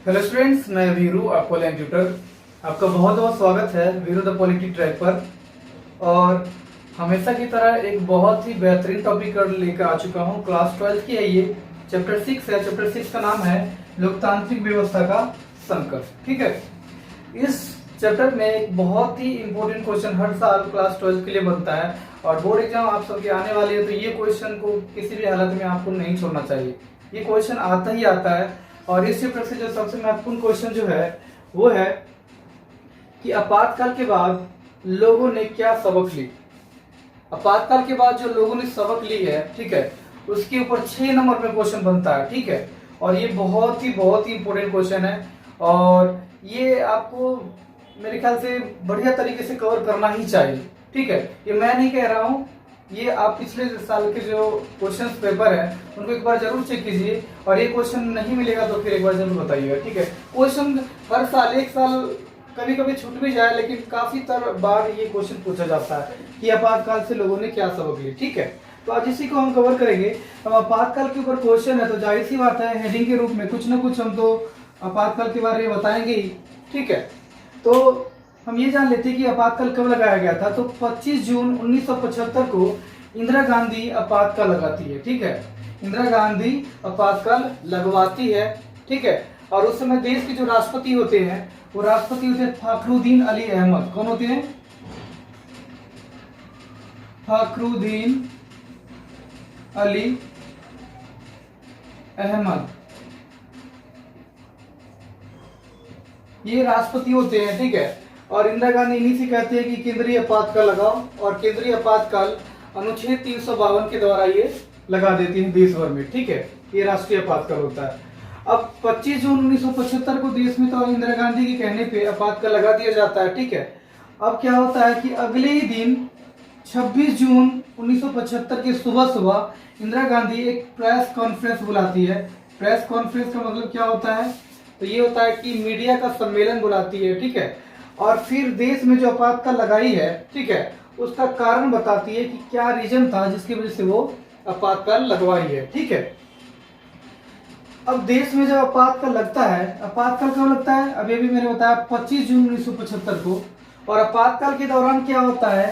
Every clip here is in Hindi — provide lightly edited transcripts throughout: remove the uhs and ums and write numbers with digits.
हेलो स्टूडेंट्स, मैं वीरू, आपका ऑनलाइन ट्यूटर। आपका बहुत बहुत स्वागत है वीरू द पॉलिटी ट्रैक पर। और हमेशा की तरह एक बहुत ही बेहतरीन टॉपिक लेकर आ चुका हूँ। क्लास 12 की है ये। चैप्टर 6 है। चैप्टर 6 का नाम है लोकतांत्रिक व्यवस्था का संकट। ठीक है। इस चैप्टर में एक बहुत ही इंपॉर्टेंट क्वेश्चन हर साल क्लास 12 के लिए बनता है और बोर्ड एग्जाम आप सबके आने वाली है, तो ये क्वेश्चन को किसी भी हालत में आपको नहीं छोड़ना चाहिए। ये क्वेश्चन आता ही आता है। और इस चैप्टर से जो सबसे महत्वपूर्ण क्वेश्चन जो है वो है कि आपातकाल के बाद लोगों ने क्या सबक ली। आपातकाल के बाद जो लोगों ने सबक ली है, ठीक है, उसके ऊपर 6 नंबर में क्वेश्चन बनता है। ठीक है। और ये बहुत ही इंपॉर्टेंट क्वेश्चन है और ये आपको मेरे ख्याल से बढ़िया तरीके से कवर करना ही चाहिए। ठीक है। ये मैं नहीं कह रहा हूँ, ये आप पिछले साल के जो क्वेश्चन पेपर है उनको एक बार जरूर चेक कीजिए और ये क्वेश्चन नहीं मिलेगा तो फिर एक बार जरूर बताइएगा। ठीक है। क्वेश्चन हर साल, एक साल कभी कभी छूट भी जाए, लेकिन काफी बार ये क्वेश्चन पूछा जाता है कि आपातकाल से लोगों ने क्या सबक लिया। ठीक है। तो आज इसी को हम कवर करेंगे। अब आपातकाल के ऊपर क्वेश्चन है तो जाहिर सी बात है हेडिंग के रूप में कुछ ना कुछ हम तो आपातकाल के बारे में बताएंगे ही। ठीक है। तो हम ये जान लेते हैं कि आपातकाल कब लगाया गया था। तो 25 जून 1975 को इंदिरा गांधी आपातकाल लगाती है। ठीक है। इंदिरा गांधी आपातकाल लगवाती है। ठीक है। और उस समय देश के जो राष्ट्रपति होते हैं वो राष्ट्रपति होते हैं फखरुद्दीन अली अहमद। कौन होते हैं? फखरुद्दीन अली अहमद, ये राष्ट्रपति होते हैं। ठीक है। और इंदिरा गांधी इन्हीं से कहते हैं कि केंद्रीय आपातकाल लगाओ और केंद्रीय आपातकाल अनुच्छेद 352 के द्वारा ये लगा देती है देश भर में। ठीक है। ये राष्ट्रीय आपातकाल होता है। अब 25 जून 1975 को देश में तो इंदिरा गांधी के कहने पे आपातकाल लगा दिया जाता है। ठीक है। अब क्या होता है कि अगले ही दिन 26 जून 1975 के सुबह सुबह इंदिरा गांधी एक प्रेस कॉन्फ्रेंस बुलाती है। प्रेस कॉन्फ्रेंस का मतलब क्या होता है? तो ये होता है कि मीडिया का सम्मेलन बुलाती है। ठीक है। और फिर देश में जो आपातकाल लगाई है, ठीक है, उसका कारण बताती है कि क्या रीजन था जिसकी वजह से वो आपातकाल लगवाई है। ठीक है। अब देश में जब आपातकाल लगता है, आपातकाल कब लगता है? अभी अभी मैंने बताया 25 जून 1975 को। और आपातकाल के दौरान क्या होता है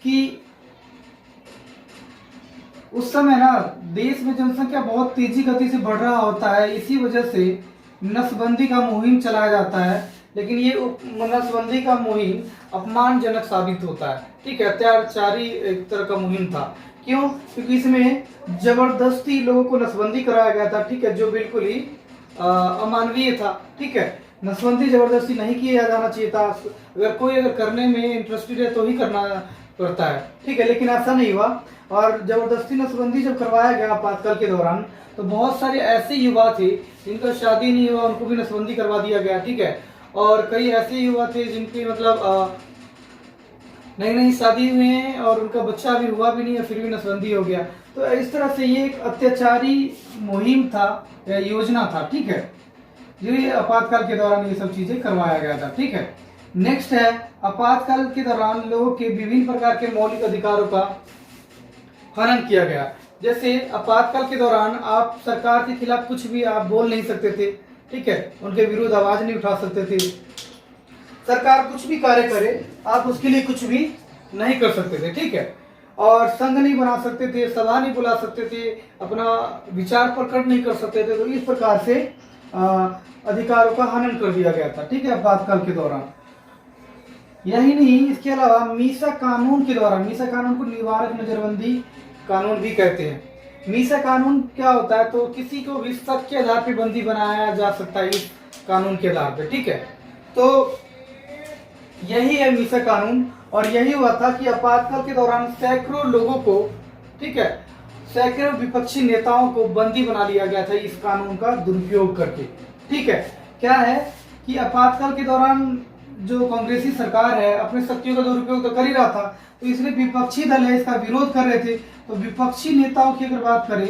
कि उस समय ना देश में जनसंख्या बहुत तेजी गति से बढ़ रहा होता है। इसी वजह से नसबंदी का मुहिम चलाया जाता है, लेकिन ये नसबंदी का मुहिम अपमानजनक साबित होता है। ठीक है। अत्याचारी एक तरह का मुहिम था। क्यों? क्योंकि इसमें जबरदस्ती लोगों को नसबंदी कराया गया था। ठीक है। जो बिल्कुल ही अमानवीय था। ठीक है। नसबंदी जबरदस्ती नहीं किया जाना चाहिए था। अगर करने में इंटरेस्टेड है तो ही करना पड़ता है। ठीक है। लेकिन ऐसा नहीं हुआ और जबरदस्ती नसबंदी जब करवाया गया आपातकाल के दौरान तो बहुत सारे ऐसे युवा थे जिनका शादी नहीं हुआ, उनको भी नसबंदी करवा दिया गया। ठीक है। और कई ऐसे युवा थे जिनकी मतलब नई नई शादी हुई है और उनका बच्चा भी हुआ भी नहीं है, फिर भी नसबंदी हो गया। तो इस तरह से ये एक अत्याचारी मुहिम था या योजना था। ठीक है। जो ये आपातकाल के दौरान ये सब चीजें करवाया गया था। ठीक है। नेक्स्ट है आपातकाल के दौरान लोगों के विभिन्न प्रकार के मौलिक अधिकारों का हनन किया गया। जैसे आपातकाल के दौरान आप सरकार के खिलाफ कुछ भी आप बोल नहीं सकते थे। ठीक है। उनके विरुद्ध आवाज नहीं उठा सकते थे। सरकार कुछ भी कार्य करे आप उसके लिए कुछ भी नहीं कर सकते थे। ठीक है। और संघ नहीं बना सकते थे, सभा नहीं बुला सकते थे, अपना विचार प्रकट नहीं कर सकते थे। तो इस प्रकार से अधिकारों का हनन कर दिया गया था। ठीक है। आपातकाल के दौरान यही नहीं, इसके अलावा मीसा कानून के द्वारा, मीसा कानून को निवारक नजरबंदी कानून भी कहते हैं। मीसा कानून क्या होता है? तो किसी को भी शक के आधार पर बंदी बनाया जा सकता है इस कानून के आधार पर। ठीक है। तो यही है मीसा कानून। और यही हुआ था कि आपातकाल के दौरान सैकड़ों लोगों को, ठीक है, सैकड़ों विपक्षी नेताओं को बंदी बना लिया गया था इस कानून का दुरुपयोग करके। ठीक है। क्या है कि आपातकाल के दौरान जो कांग्रेसी सरकार है अपने शक्तियों का दुरुपयोग तो कर ही रहा था, तो इसलिए विपक्षी दल है इसका विरोध कर रहे थे। तो विपक्षी नेताओं की अगर बात करें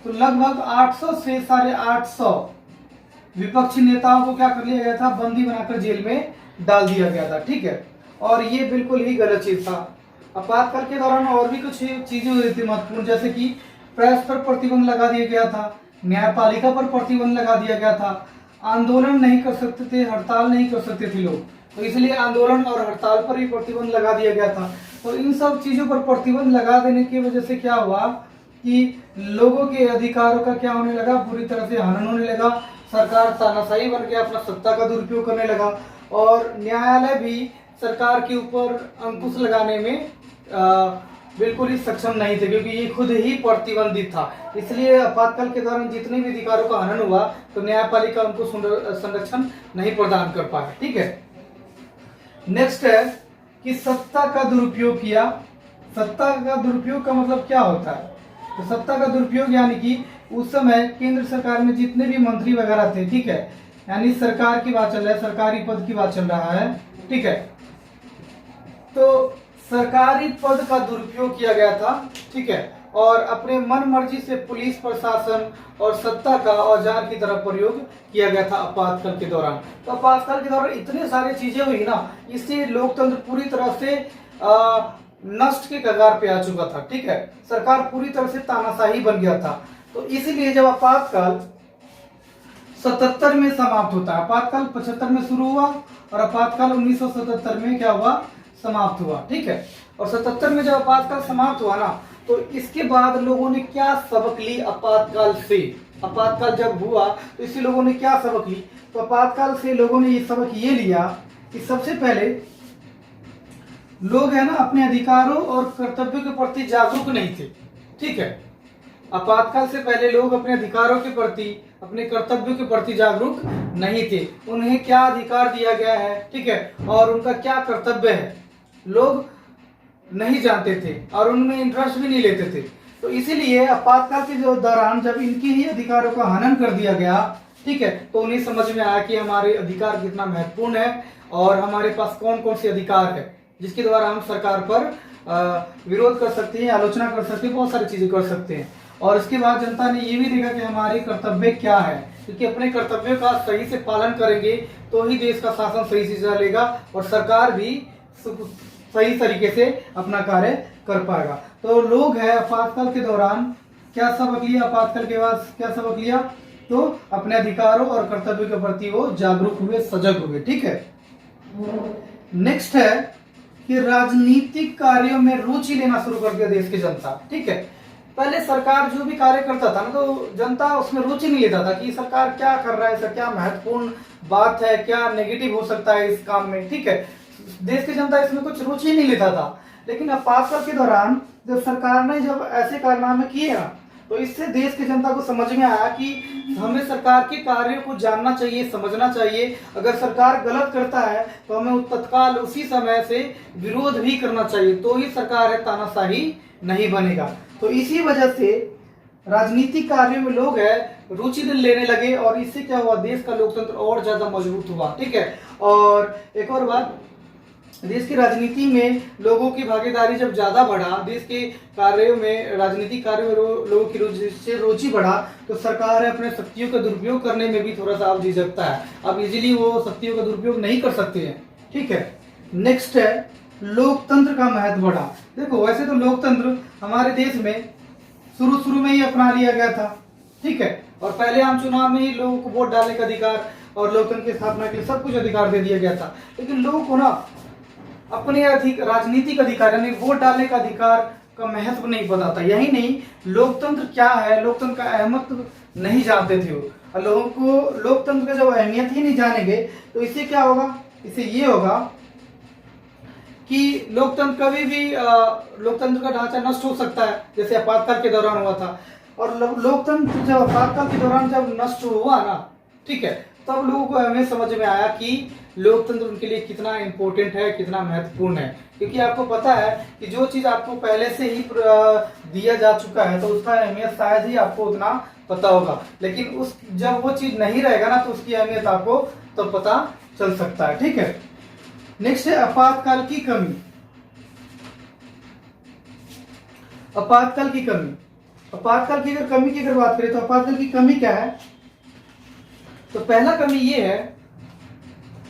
तो लगभग 800 से 850 विपक्षी नेताओं को क्या कर लिया गया था? बंदी बनाकर जेल में डाल दिया गया था। ठीक है। और ये बिल्कुल ही गलत चीज था। आपातकाल के दौरान और भी कुछ चीजें हुई थी महत्वपूर्ण, जैसे कि प्रेस पर प्रतिबंध लगा दिया गया था, न्यायपालिका पर प्रतिबंध लगा दिया गया था, आंदोलन नहीं कर सकते थे, हड़ताल नहीं कर सकते थे लोग, तो इसलिए आंदोलन और हड़ताल पर भी प्रतिबंध लगा दिया गया था। तो इन सब चीज़ों पर प्रतिबंध लगा देने की वजह से क्या हुआ कि लोगों के अधिकारों का क्या होने लगा, पूरी तरह से हनन होने लगा। सरकार तानाशाही बन के अपना सत्ता का दुरुपयोग करने लगा और न्यायालय भी सरकार के ऊपर अंकुश लगाने में बिल्कुल ही सक्षम नहीं थे, क्योंकि ये खुद ही प्रतिबंधित था। इसलिए आपातकाल के दौरान जितने भी अधिकारों का हनन हुआ तो न्यायपालिका उनको संरक्षण नहीं प्रदान कर पाया। ठीक है, नेक्स्ट है कि सत्ता का दुरुपयोग किया। सत्ता का दुरुपयोग का मतलब क्या होता है? तो सत्ता का दुरुपयोग यानी कि उस समय केंद्र सरकार में जितने भी मंत्री वगैरह थे, ठीक है, यानी सरकार की बात चल रहा है, सरकारी पद की बात चल रहा है, ठीक है, तो सरकारी पद का दुरुपयोग किया गया था, ठीक है, और अपने मन मर्जी से पुलिस प्रशासन और सत्ता का औजार की तरह प्रयोग किया गया था आपातकाल के दौरान। तो आपातकाल के दौरान इतने सारी चीजें हुई ना, इससे लोकतंत्र पूरी तरह से नष्ट के कगार पे आ चुका था। ठीक है, सरकार पूरी तरह से तानाशाही बन गया था। तो इसीलिए जब आपातकाल 77 में समाप्त होता है, आपातकाल 75 में शुरू हुआ और आपातकाल 1977 में क्या हुआ, समाप्त हुआ। ठीक है, और 77 में जब आपातकाल समाप्त हुआ ना, तो इसके बाद लोगों ने क्या सबक ली आपातकाल से? आपातकाल जब हुआ तो इससे लोगों ने क्या सबक ली? तो आपातकाल से लोगों ने ये सबक ये लिया कि सबसे पहले लोग है ना अपने अधिकारों और कर्तव्यों के प्रति जागरूक नहीं थे। ठीक है, आपातकाल से पहले लोग अपने अधिकारों के प्रति, अपने कर्तव्यों के प्रति जागरूक नहीं थे। उन्हें क्या अधिकार दिया गया है, ठीक है, और उनका क्या कर्तव्य है, लोग नहीं जानते थे और उनमें इंटरेस्ट भी नहीं लेते थे। तो इसीलिए आपातकाल के जो दौरान जब इनकी ही अधिकारों का हनन कर दिया गया, ठीक है, तो उन्हें समझ में आया कि हमारे अधिकार कितना महत्वपूर्ण है और हमारे पास कौन कौन से अधिकार है जिसके द्वारा हम सरकार पर विरोध कर सकते हैं, आलोचना कर सकते हैं, बहुत सारी चीजें कर सकते हैं। और इसके बाद जनता ने ये भी देखा कि हमारे कर्तव्य क्या है, क्योंकि अपने कर्तव्यों का सही से पालन करेंगे तो ही देश का शासन सही से चलेगा और सरकार भी सही तरीके से अपना कार्य कर पाएगा। तो लोग है आपातकाल के दौरान क्या सबक लिया, आपातकाल के बाद क्या सबक लिया, तो अपने अधिकारों और कर्तव्यों के प्रति वो जागरूक हुए, सजग हुए। ठीक है, नेक्स्ट है कि राजनीतिक कार्यों में रुचि लेना शुरू कर दिया देश की जनता। ठीक है, पहले सरकार जो भी कार्य करता था ना, तो जनता उसमें रुचि नहीं लेता था कि सरकार क्या कर रहा है, इसका क्या महत्वपूर्ण बात है, क्या नेगेटिव हो सकता है इस काम में। ठीक है, देश की जनता इसमें कुछ रुचि नहीं लेता था। लेकिन आपातकाल के दौरान जब सरकार ने जब ऐसे कारनामे किए ना, तो इससे देश की जनता को समझ में आया कि हमें सरकार के कार्यों को जानना चाहिए, समझना चाहिए। अगर सरकार गलत करता है तो हमें तत्काल उसी समय से विरोध भी करना चाहिए, तो ही सरकार है तानाशाही नहीं बनेगा। तो इसी वजह से राजनीतिक कार्यों में लोग है रुचि लेने लगे और इससे क्या हुआ, देश का लोकतंत्र और ज्यादा मजबूत हुआ। ठीक है, और एक और बात, देश की राजनीति में लोगों की भागीदारी जब ज्यादा बढ़ा, देश के कार्यों में, राजनीतिक कार्यों में लोगों की रुचि बढ़ा, तो सरकार है अपने शक्तियों का दुरुपयोग करने में भी थोड़ा सा अब झिझकता है। अब इजीली वो शक्तियों का दुरुपयोग नहीं कर सकते हैं। ठीक है, नेक्स्ट है लोकतंत्र का महत्व बढ़ा। देखो वैसे तो लोकतंत्र हमारे देश में शुरू में ही अपना लिया गया था। ठीक है, और पहले आम चुनाव में ही लोगों को वोट डालने का अधिकार और लोकतंत्र की स्थापना के लिए सब कुछ अधिकार दे दिया गया था। लेकिन लोगों को ना अपने राजनीतिक अधिकार यानी वोट डालने का अधिकार का महत्व नहीं पता था। यही नहीं, लोकतंत्र क्या है, लोकतंत्र का अहमियत नहीं जानते थे वो। और लोगों को लोकतंत्र का जब अहमियत ही नहीं जानेंगे तो इससे क्या होगा, इससे ये होगा कि लोकतंत्र कभी भी लोकतंत्र का ढांचा नष्ट हो सकता है, जैसे आपातकाल के दौरान हुआ था। और लोकतंत्र जब आपातकाल के दौरान जब नष्ट हुआ ना, ठीक है, तब लोगों को हमें समझ में आया कि लोकतंत्र उनके लिए कितना इम्पोर्टेंट है, कितना महत्वपूर्ण है। क्योंकि आपको पता है कि जो चीज आपको पहले से ही दिया जा चुका है तो उसका अहमियत शायद ही आपको उतना पता होगा, लेकिन उस जब वो चीज नहीं रहेगा ना तो उसकी अहमियत आपको तो पता चल सकता है। ठीक है, नेक्स्ट है आपातकाल की कमी। आपातकाल की कमी, आपातकाल की अगर कमी की अगर बात करें तो आपातकाल की कमी क्या है, तो पहला कमी ये है,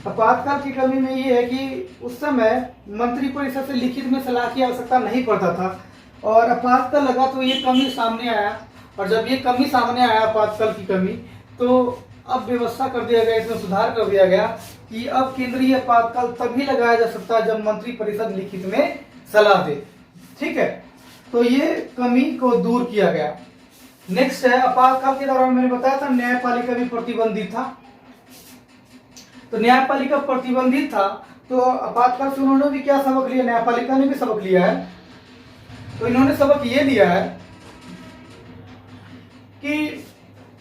आपातकाल की कमी में ये है कि उस समय मंत्रिपरिषद से लिखित में सलाह की आवश्यकता नहीं पड़ता था और आपातकाल लगा तो ये कमी सामने आया। और जब ये कमी सामने आया आपातकाल की कमी, तो अब व्यवस्था कर दिया गया, इसमें सुधार कर दिया गया कि अब केंद्रीय आपातकाल तभी लगाया जा सकता है जब मंत्रिपरिषद लिखित में सलाह दे। ठीक है, तो ये कमी को दूर किया गया। नेक्स्ट है, आपातकाल के दौरान मैंने बताया था न्यायपालिका भी प्रतिबंधित था। तो न्यायपालिका प्रतिबंधित था, तो आपातकाल से उन्होंने भी क्या सबक लिया, न्यायपालिका ने भी सबक लिया है। तो इन्होंने सबक ये लिया है कि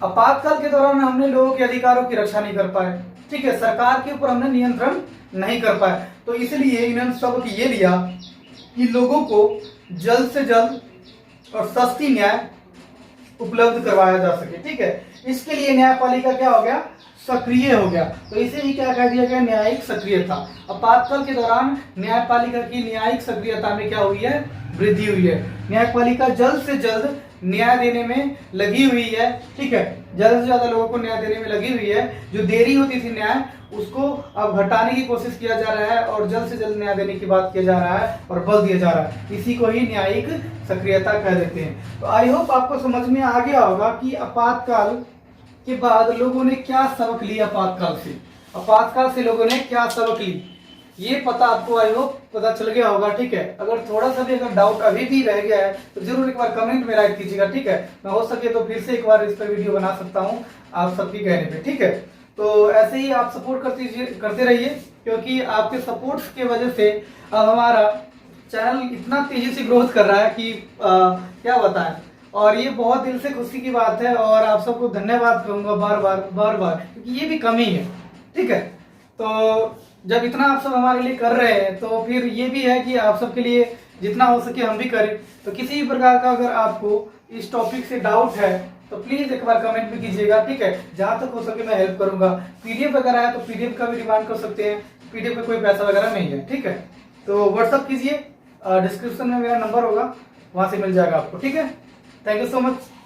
आपातकाल के दौरान हमने लोगों के अधिकारों की रक्षा नहीं कर पाए। ठीक है, सरकार के ऊपर हमने नियंत्रण नहीं कर पाए, तो इसलिए इन्होंने सबक ये लिया कि लोगों को जल्द से जल्द और सस्ती न्याय उपलब्ध करवाया जा सके। ठीक है, इसके लिए न्यायपालिका क्या हो गया, सक्रिय हो गया। तो इसे ही क्या कह दिया गया, न्यायिक सक्रियता। आपातकाल के दौरान न्यायपालिका की न्यायिक सक्रियता में क्या हुई है, वृद्धि हुई है। न्यायपालिका जल्द से जल्द न्याय देने में लगी हुई है। ठीक है, ज्यादा से ज्यादा लोगों को न्याय देने में लगी हुई है। जो देरी होती थी न्याय, उसको अब घटाने की कोशिश किया जा रहा है और जल्द से जल्द न्याय देने की बात किया जा रहा है और बल दिया जा रहा है। इसी को ही न्यायिक सक्रियता कह देते हैं। तो आई होप आपको समझ में आ गया होगा कि आपातकाल के बाद लोगों ने क्या सबक लिया, आपातकाल से लोगों ने क्या सबक ली, ये पता आपको आई होप पता चल गया होगा। ठीक है, अगर थोड़ा सा भी अगर डाउट अभी भी रह गया है तो जरूर एक बार कमेंट में राइट कीजिएगा। ठीक है, मैं हो सके तो फिर से एक बार इस पर वीडियो बना सकता हूँ आप सबके कहने पे। ठीक है, तो ऐसे ही आप सपोर्ट करते रहिए, क्योंकि आपके सपोर्ट्स की वजह से अब हमारा चैनल इतना तेजी से ग्रोथ कर रहा है कि क्या बताएं। और ये बहुत दिल से खुशी की बात है और आप सबको धन्यवाद करूंगा बार बार, क्योंकि ये भी कमी है। ठीक है, तो जब इतना आप सब हमारे लिए कर रहे हैं तो फिर ये भी है कि आप सबके लिए जितना हो सके हम भी करें। तो किसी भी प्रकार का अगर आपको इस टॉपिक से डाउट है तो प्लीज एक बार कमेंट में कीजिएगा। ठीक है, जहां तक हो सके मैं हेल्प करूंगा। पीडीएफ वगैरह है तो पीडीएफ का भी डिमांड कर सकते हैं, पीडीएफ में कोई पैसा वगैरह नहीं है। ठीक है, तो व्हाट्सअप कीजिए, डिस्क्रिप्शन में मेरा नंबर होगा, वहां से मिल जाएगा आपको। ठीक है, थैंक यू सो मच।